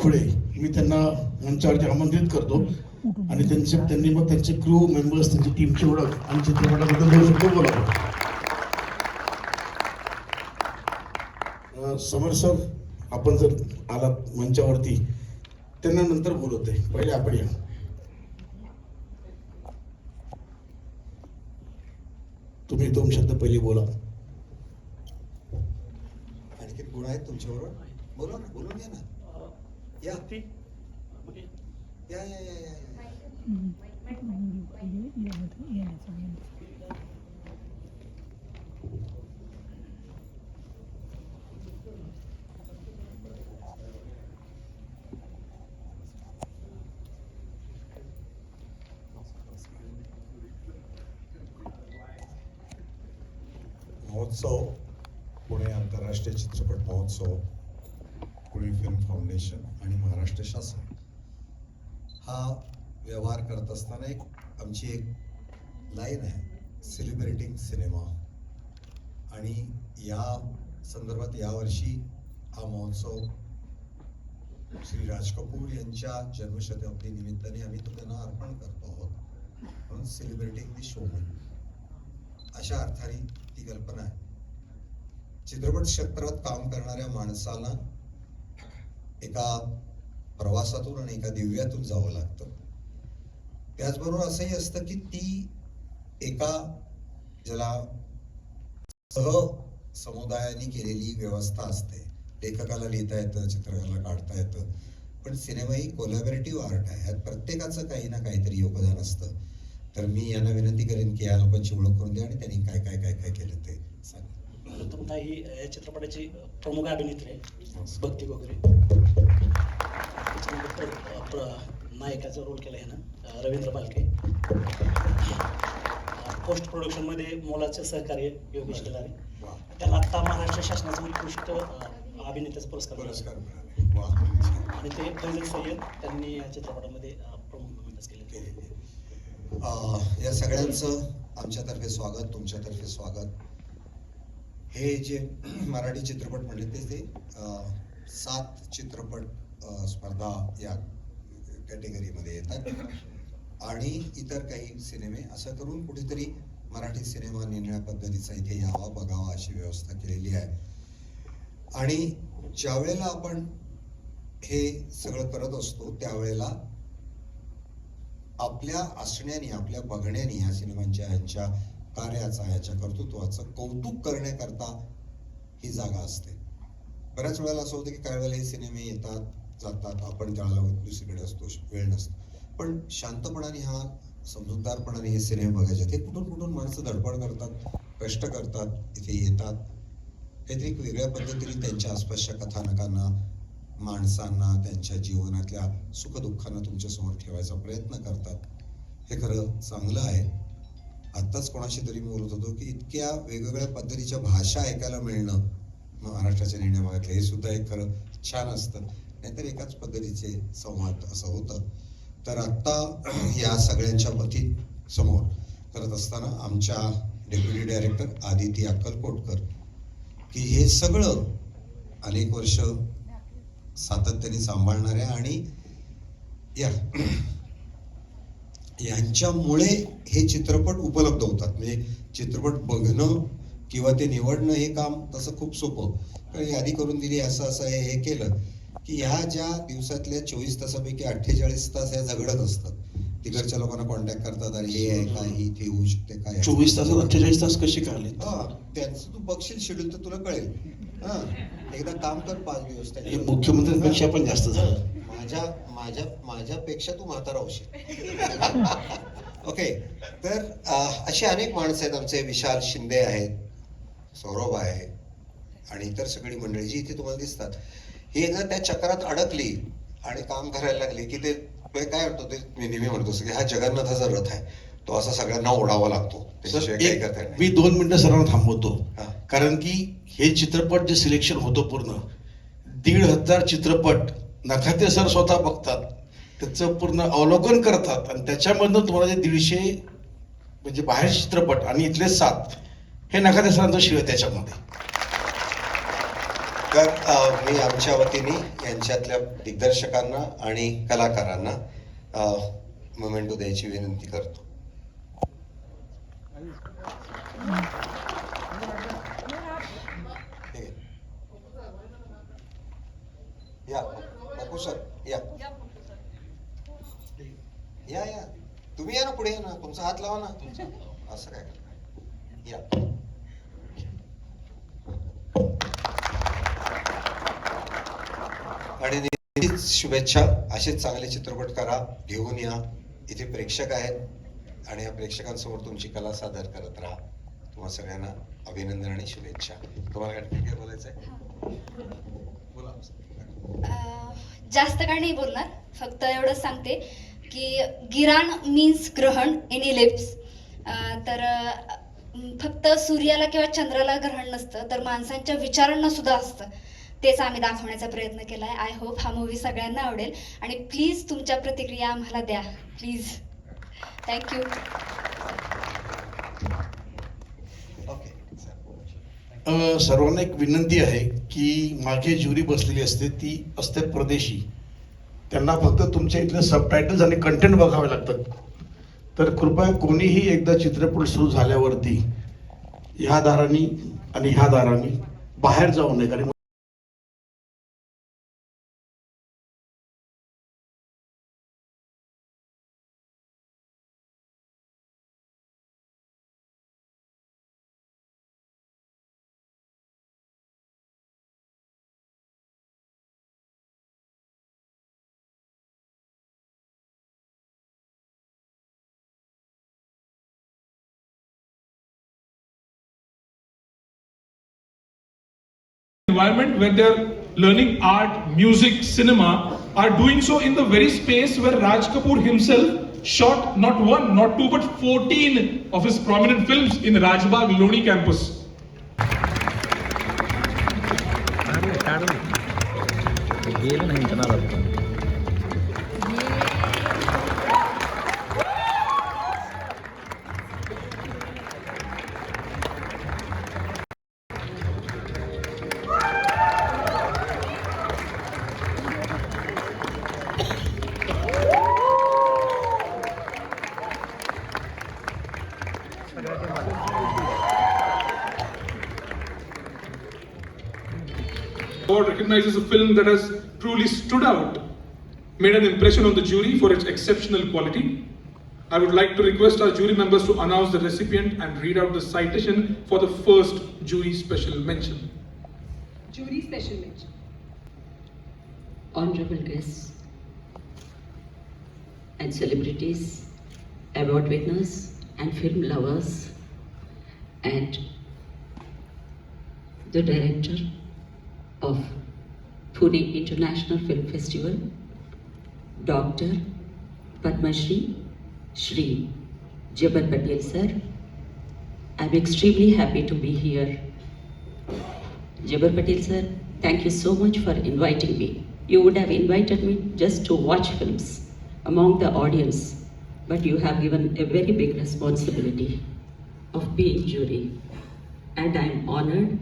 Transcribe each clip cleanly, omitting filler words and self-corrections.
खुळे मी त्यांना मंचावरती आमंत्रित करतो आणि त्यांनी मग त्यांचे क्रू मेंबर्स त्यांची टीमची ओळख आणि चित्रपटाबद्दल दोन शब्द बोलावं. समर सर, आपण जर आलात मंचावरती त्यांना नंतर बोलवते, पहिले आपण या. तुम्ही दोन शब्द पहिले बोला. आणखी गुण आहेत तुमच्याबरोबर? बोला ना, बोलून या ना. या या या या या महोत्सव, पुणे आंतरराष्ट्रीय चित्रपट महोत्सव, पुणे फिल्म फाउंडेशन आणि महाराष्ट्र शासन हा व्यवहार करत असताना आमची एक लाईन आहे, सेलिब्रेटिंग सिनेमा. आणि या संदर्भात यावर्षी हा महोत्सव श्री राज कपूर यांच्या जन्मशताब्दी निमित्ताने आम्ही तो त्यांना अर्पण करतो आहोत, म्हणून सेलिब्रेटिंग दी शोमन अशा अर्थाने ती कल्पना आहे. चित्रपट क्षेत्रात काम करणाऱ्या माणसाला एका प्रवासातून आणि एका दिव्यातून जावं लागतं. त्याचबरोबर असंही असतं की ती एका ज्याला सह समुदायाने केलेली व्यवस्था असते. लेखकाला लिहिता येतं, चित्रकाराला काढता येतं, पण सिनेमा ही कोलॅबोरेटिव्ह आर्ट आहे. ह्यात प्रत्येकाचं काही ना काहीतरी योगदान असतं. तर मी यांना विनंती करेन की या लोकांची ओळख करून द्या आणि त्यांनी काय काय काय काय केलं ते सांगा. प्रथमतः ही या चित्रपटाची प्रमुख अभिनेत्री आहे भक्ती वगैरे. त्याच्यानंतर नायकाचा रोल केला आहे ना रवींद्र पालके. पोस्ट प्रोडक्शनमध्ये मोलाचं सहकार्य योगेश केलारे. त्याला आत्ता महाराष्ट्र शासनाचा उत्कृष्ट अभिनेत्याचा पुरस्कार मिळाला. आणि ते फैजल सय्यद त्यांनी या चित्रपटामध्ये प्रमुख भूमिका केली. या सगळ्यांचं आमच्यातर्फे स्वागत, तुमच्यातर्फे स्वागत. हे जे मराठी चित्रपट म्हणले ते 7 चित्रपट स्पर्धा या कॅटेगरीमध्ये येतात आणि इतर काही सिनेमे. असं करून कुठेतरी मराठी सिनेमा निळ्या पद्धतीचा इथे यावा, बघावा अशी व्यवस्था केलेली आहे. आणि ज्या वेळेला आपण हे सगळं करत असतो त्यावेळेला आपल्या असण्याने, आपल्या बघण्याने ह्या सिनेमांच्या ह्यांच्या कार्याचा, ह्याच्या कर्तृत्वाचं कौतुक करण्याकरता ही जागा असते. बऱ्याच वेळेला असं होतं की काही वेळेला हे सिनेमे येतात जातात, आपण त्यावेळेला दुसरीकडे असतो, वेळ नसतो. पण शांतपणाने हा समजूतदारपणाने हे सिनेमे बघायचे. ते कुठून कुठून माणसं धडपड करतात, कष्ट करतात, इथे येतात, काहीतरी एक वेगळ्या पद्धतीने त्यांच्या आसपासच्या कथानकांना, माणसांना, त्यांच्या जीवनातल्या सुखदुःखांना तुमच्यासमोर ठेवायचा प्रयत्न करतात. हे खरं चांगलं आहे. आत्ताच कोणाशी तरी मी बोलत होतो की इतक्या वेगवेगळ्या पद्धतीच्या भाषा ऐकायला मिळणं महाराष्ट्राच्या निर्णय भागातले, हे सुद्धा एक खरं छान असतं. नाहीतर एकाच पद्धतीचे संवाद असं होतं. तर आत्ता या सगळ्यांच्या वती समोर करत असताना आमच्या डेप्युटी डायरेक्टर आदिती अक्कलकोटकर की हे सगळं अनेक वर्ष सातत्याने सांभाळणाऱ्या आणि यांच्यामुळे हे चित्रपट उपलब्ध होतात. म्हणजे चित्रपट बघणं किंवा ते निवडणं हे काम तसं खूप सोपं, कारण यादी करून दिली असं असं हे केलं की ह्या ज्या दिवसातल्या 24 तासापैकी 48 तास ह्या झगडत असतात. तिकडच्या लोकांना कॉन्टॅक्ट करतात, अरे हे आहे काय, ही इथे होऊ शकते काय. 24 तासात 48 तास कशी काढले? त्यांचं तू बघशील शेड्यूल तर तुला कळेल. एकदा काम कर 5 दिवस. मुख्यमंत्र्यांपेक्षा पण जास्त झालं. माझ्यापेक्षा तू म्हातारा होशील. ओके. तर असे अनेक माणसं आहेत. आमचे विशाल शिंदे आहेत, सौरभ आहे आणि इतर सगळी मंडळी जी इथे तुम्हाला दिसतात. ही एकदा त्या चक्रात अडकली आणि काम करायला लागली की ते काय होतं, ते मी नेहमी म्हणतो की हा जगन्नाथाचा रथ आहे, तो असा सगळ्यांना ओढावा लागतो. मी 2 मिनिटं सर्वांना थांबवतो, कारण की हे चित्रपट जे सिलेक्शन होतं पूर्ण 1,500 चित्रपट नखाते सर स्वतः बघतात, त्याचं पूर्ण अवलोकन करतात आणि त्याच्यामधनं तुम्हाला जे 150 म्हणजे बाहेर चित्रपट आणि इथले 7 हे नखाते सरांचं श्रेय त्याच्यामध्ये. तर मी आमच्या वतीने यांच्यातल्या दिग्दर्शकांना आणि कलाकारांना मोमेंटो द्यायची विनंती करतो. ठीक आहे. या बापू सर या या या तुम्ही या ना, पुढे या ना, तुमचा हात लावा ना, तुमचा असं काय करताय, या. आणि नेहमीच शुभेच्छा, असेच चांगले चित्रपट करा, घेऊन या. इथे प्रेक्षक आहेत आणि या प्रेक्षकांसमोर तुमची कला सादर करत राहा. तुम्हा सगळ्यांना अभिनंदन आणि शुभेच्छा. तुम्हाला काय बोलायचं आहे? बोला. जास्त काय नाही बोलणार, फक्त एवढंच सांगते की गिराण मीन्स ग्रहण इन इलिप्स. तर फक्त सूर्याला किंवा चंद्राला ग्रहण नसतं, तर माणसांच्या विचारांना सुद्धा असतं. तेच आम्ही दाखवण्याचा प्रयत्न केला आहे. आय होप हा मूवी सगळ्यांना आवडेल आणि प्लीज तुमच्या प्रतिक्रिया आम्हाला द्या, प्लीज. थँक्यू. सर्वांना एक विनंती आहे की मागे ज्युरी बसलेली असते, ती असते परदेशी. त्यांना फक्त तुमच्या इथले सबटायटल्स आणि कंटेंट बघावे लागतात. तर कृपया कोणीही एकदा चित्रपट सुरू झाल्यावरती ह्या दारांनी आणि ह्या दारांनी बाहेर जाऊ नये. कारण environment where they're learning art, music, cinema, are doing so in the very space where Raj Kapoor himself shot not one, not two, but 14 of his prominent films in Rajbagh Loni campus. Award recognizes a film that has truly stood out, made an impression on the jury for its exceptional quality. I would like to request our jury members to announce the recipient and read out the citation for the first jury special mention. Jury special mention. Honorable guests and celebrities, award winners and film lovers, and the director of Pune International Film Festival, Dr. Padma Shri Jabbar Patel sir. I'm extremely happy to be here. Jabbar Patel sir, thank you so much for inviting me. You would have invited me just to watch films among the audience, but you have given a very big responsibility of being jury. And I'm honored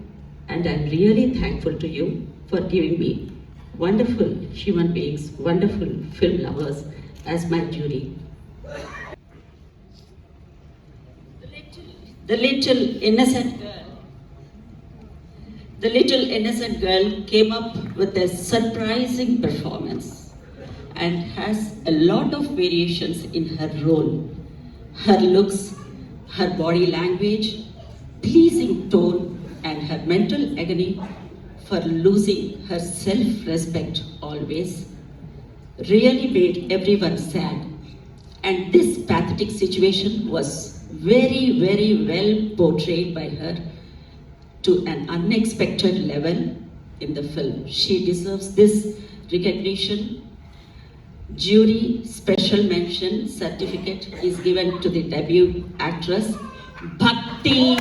and I'm really thankful to you for giving me wonderful human beings, wonderful film lovers as my jury. The little innocent girl came up with a surprising performance and has a lot of variations in her role. Her looks, her body language, pleasing tone, and her mental agony for losing her self-respect always really made everyone sad. And this pathetic situation was very, very well portrayed by her to an unexpected level in the film. She deserves this recognition. Jury special mention certificate is given to the debut actress Bhakti.